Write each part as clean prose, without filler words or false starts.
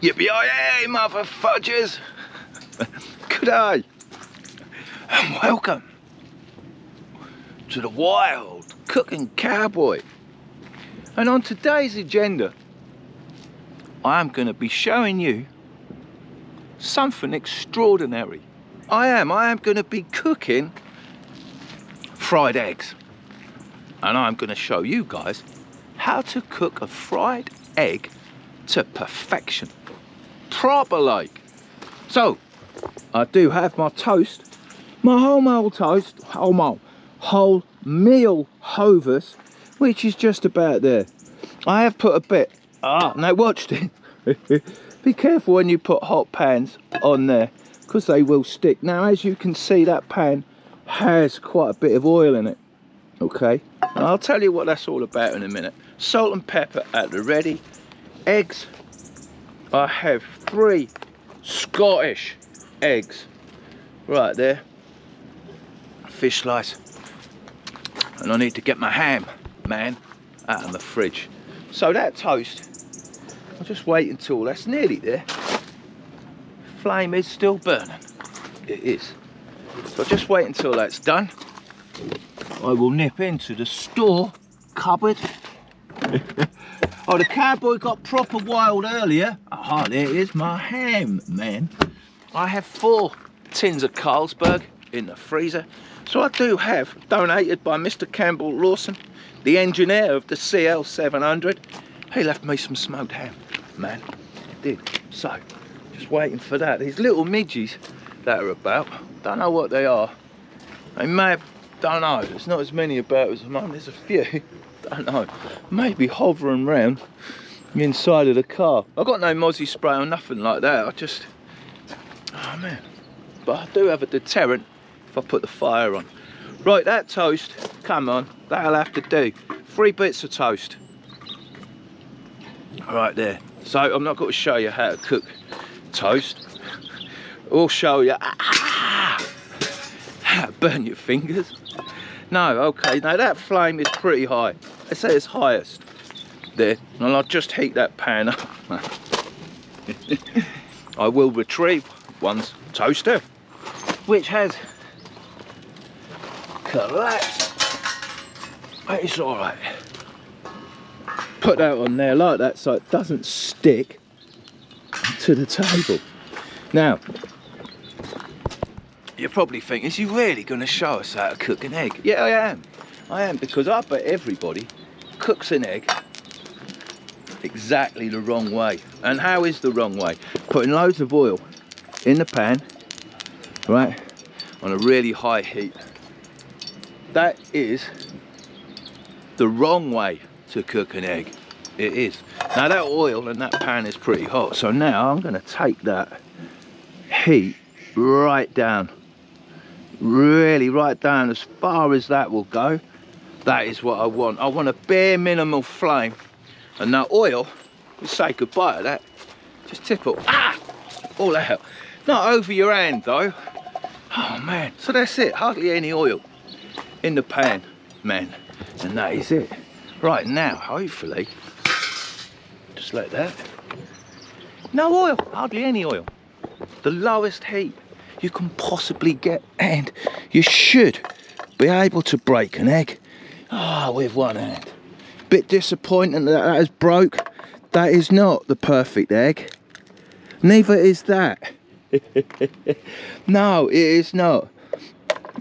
Yippee-yay, mother fudgers! Good day, and welcome to the Wild Cooking Cowboy. And on today's agenda, I am going to be showing you something extraordinary. I am going to be cooking fried eggs. And I'm going to show you guys how to cook a fried egg to perfection. Proper like. So, I do have my toast, my wholemeal toast, wholemeal Hovis, which is just about there. I have put a bit, now watch this. Be careful when you put hot pans on there, because they will stick. Now, as you can see, that pan has quite a bit of oil in it, okay? And I'll tell you what that's all about in a minute. Salt and pepper at the ready. Eggs, I have 3 Scottish eggs right there. Fish slice. And I need to get my ham, man, out of the fridge. So that toast, I'll just wait until that's nearly there. Flame is still burning. It is. So I'll just wait until that's done. I will nip into the store cupboard. Oh, the cowboy got proper wild earlier. Ah, there it is, my ham, man. I have 4 tins of Carlsberg in the freezer. So I do have, donated by Mr. Campbell Lawson, the engineer of the CL700. He left me some smoked ham, man. He did. So, just waiting for that. These little midges that are about, don't know what they are. They may have, don't know, there's not as many about as mine. There's a few. Don't know, maybe hovering around the inside of the car. I've got no mozzie spray or nothing like that. I just, oh man. But I do have a deterrent if I put the fire on. Right, that toast, come on, that'll have to do. 3 bits of toast. Right there. So I'm not going to show you how to cook toast. I'll show you how to burn your fingers. No, okay, now that flame is pretty high. I say it's highest there, and I'll just heat that pan up. I will retrieve one's toaster, which has collapsed. It's all right. Put that on there like that so it doesn't stick to the table. Now, you're probably thinking, is he really going to show us how to cook an egg? Yeah, I am. I am, because I bet everybody cooks an egg exactly the wrong way. And how is the wrong way? Putting loads of oil in the pan, right, on a really high heat. That is the wrong way to cook an egg. It is. Now that oil in that pan is pretty hot, so now I'm going to take that heat right down. Really right down as far as that will go. That is what I want. I want a bare minimal flame, and that oil, we say goodbye to that. Just tip it all out. Not over your hand though. Oh man, so that's it. Hardly any oil in the pan, man, and that is it. Right, now hopefully just like that. No oil, hardly any oil. The lowest heat you can possibly get, and you should be able to break an egg with one hand. Bit disappointing that that is broke. That is not the perfect egg. Neither is that. No, it is not.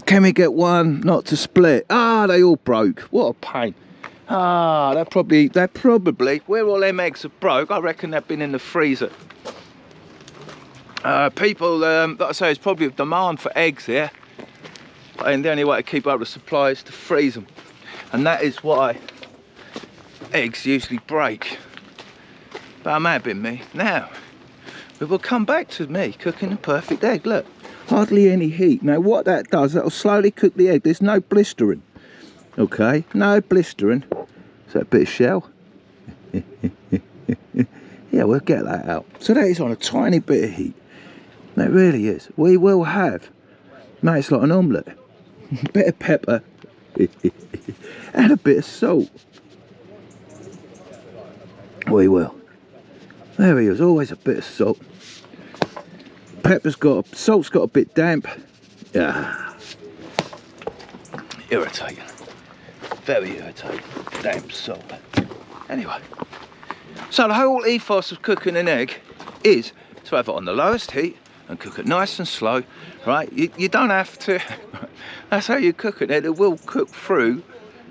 Can we get one not to split? They all broke. What a pain. They're probably, where all them eggs are broke, I reckon they've been in the freezer. People, like I say, it's probably a demand for eggs here, and the only way to keep up the supply is to freeze them, and that is why eggs usually break. But it may have been me. Now we will come back to me cooking a perfect egg. Look, hardly any heat. Now what that does, that'll slowly cook the egg. There's no blistering, okay, no blistering. Is that a bit of shell? Yeah, we'll get that out. So that is on a tiny bit of heat. That really is. We will have, mate, it's like an omelette. A bit of pepper and a bit of salt. We will. There he is, always a bit of salt. Salt's got a bit damp. Yeah. Irritating. Very irritating. Damp salt. Anyway. So the whole ethos of cooking an egg is to have it on the lowest heat and cook it nice and slow, right? You don't have to. That's how you cook it. It will cook through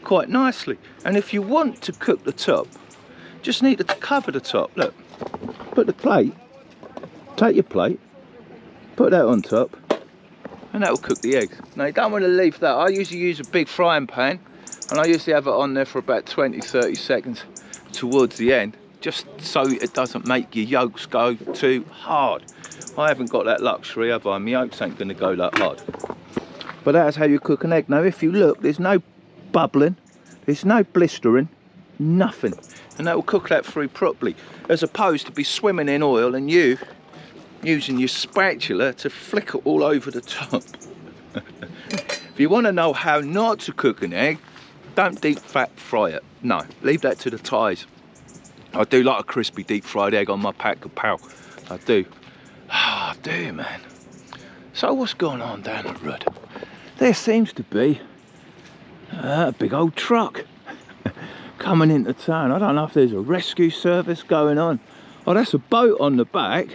quite nicely. And if you want to cook the top, just need to cover the top. Look, put the plate, take your plate, put that on top, and that will cook the eggs. Now you don't want to leave that. I usually use a big frying pan, and I usually have it on there for about 20-30 seconds towards the end, just so it doesn't make your yolks go too hard. I haven't got that luxury, have I? My yolks ain't going to go that hard. But that's how you cook an egg. Now if you look, there's no bubbling, there's no blistering, nothing. And that will cook that through properly, as opposed to be swimming in oil and you using your spatula to flick it all over the top. If you want to know how not to cook an egg, don't deep fat fry it. No, leave that to the Thais. I do like a crispy deep fried egg on my pack of pow. I do. I do, man. So what's going on down the road? There seems to be a big old truck coming into town. I don't know if there's a rescue service going on. Oh, that's a boat on the back.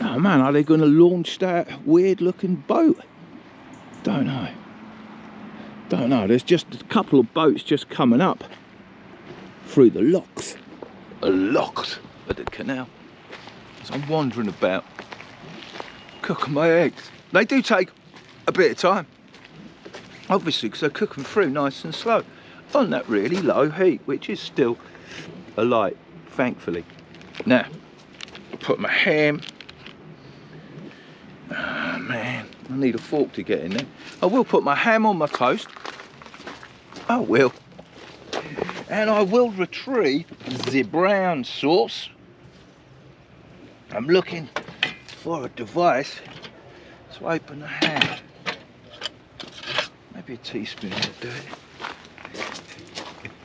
Oh man, are they going to launch that weird looking boat? Don't know. Don't know. There's just a couple of boats just coming up through the locks. Locks at the canal. So I'm wandering about, cooking my eggs. They do take a bit of time, obviously, because they're cooking through nice and slow on that really low heat, which is still a light, thankfully. Now, I'll put my ham. Oh man, I need a fork to get in there. I will put my ham on my toast. I will. And I will retrieve the brown sauce. I'm looking for a device to open the ham. Maybe a teaspoon will do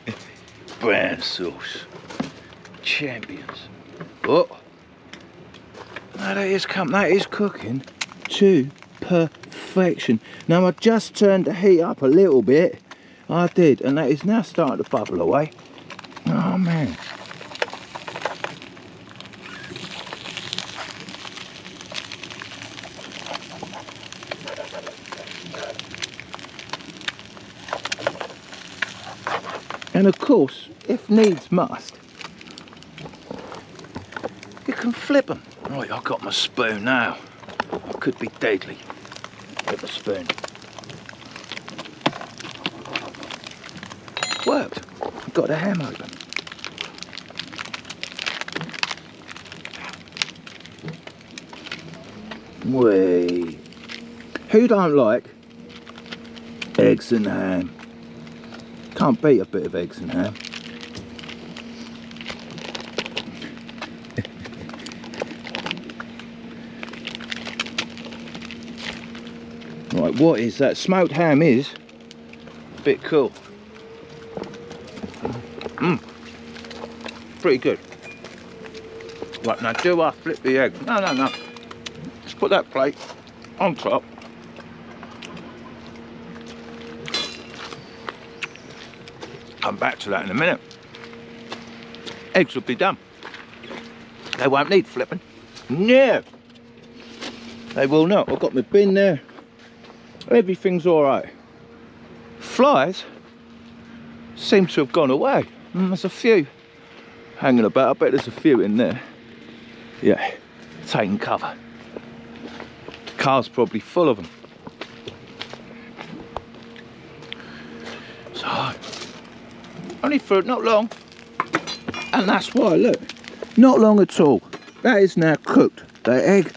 it. Brown sauce. Champions. Oh. Now that is cooking to perfection. Now I just turned the heat up a little bit. I did, and that is now starting to bubble away. Oh man. And of course, if needs must, you can flip them. Right, I've got my spoon now. I could be deadly with a spoon. Worked. I've got the ham open. Whee. Who don't like eggs and ham? Can't beat a bit of eggs and ham. Right, what is that? Smoked ham is a bit cool. Pretty good. Right, now do I flip the egg? No. Just put that plate on top. Come back to that in a minute. Eggs will be done. They won't need flipping. No, they will not. I've got my bin there. Everything's all right. Flies seem to have gone away. There's a few hanging about. I bet there's a few in there. Yeah, taking cover. The car's probably full of them. So, only for not long. And that's why, look, not long at all. That is now cooked. The egg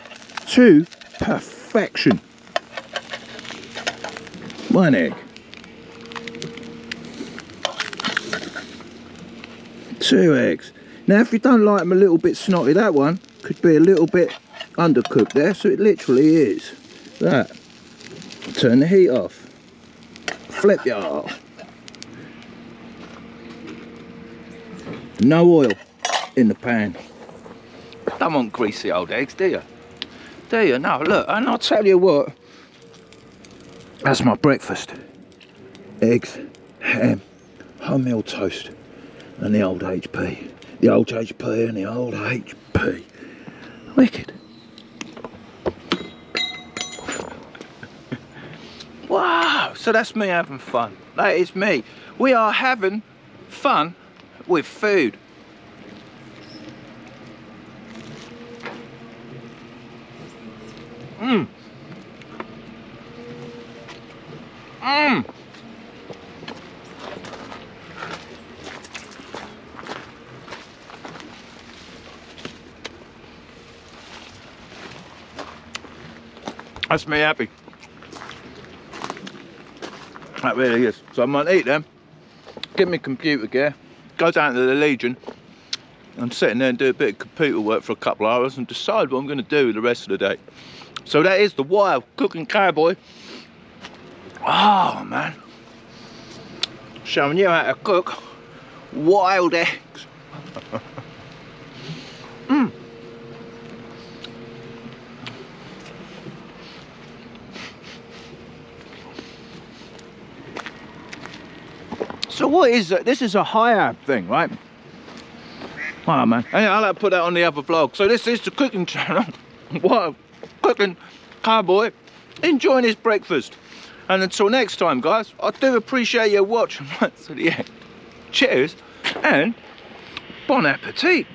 to perfection. One egg. Two eggs. Now if you don't like them a little bit snotty, that one could be a little bit undercooked there, so it literally is that. Turn the heat off. Flip ya. No oil in the pan. Don't want greasy old eggs, do you? Do you? No, look, and I'll tell you what. That's my breakfast. Eggs, ham, wholemeal toast, and the old HP. The old HP and the old HP. Wicked. Wow, so that's me having fun. That is me. We are having fun with food. Mmm. Mmm. That's me happy. That really is. So I might eat them, get my computer gear, go down to the Legion and sit in there and do a bit of computer work for a couple of hours and decide what I'm going to do the rest of the day. So that is the wild cooking cowboy. Oh man, showing you how to cook wild eggs. Mm. So what is it? This is a high-ab thing, right? Oh man, and I'll have to put that on the other vlog. So this is the cooking channel. Wild cooking cowboy enjoying his breakfast. And until next time, guys, I do appreciate you watching right to the end. Cheers and bon appetit.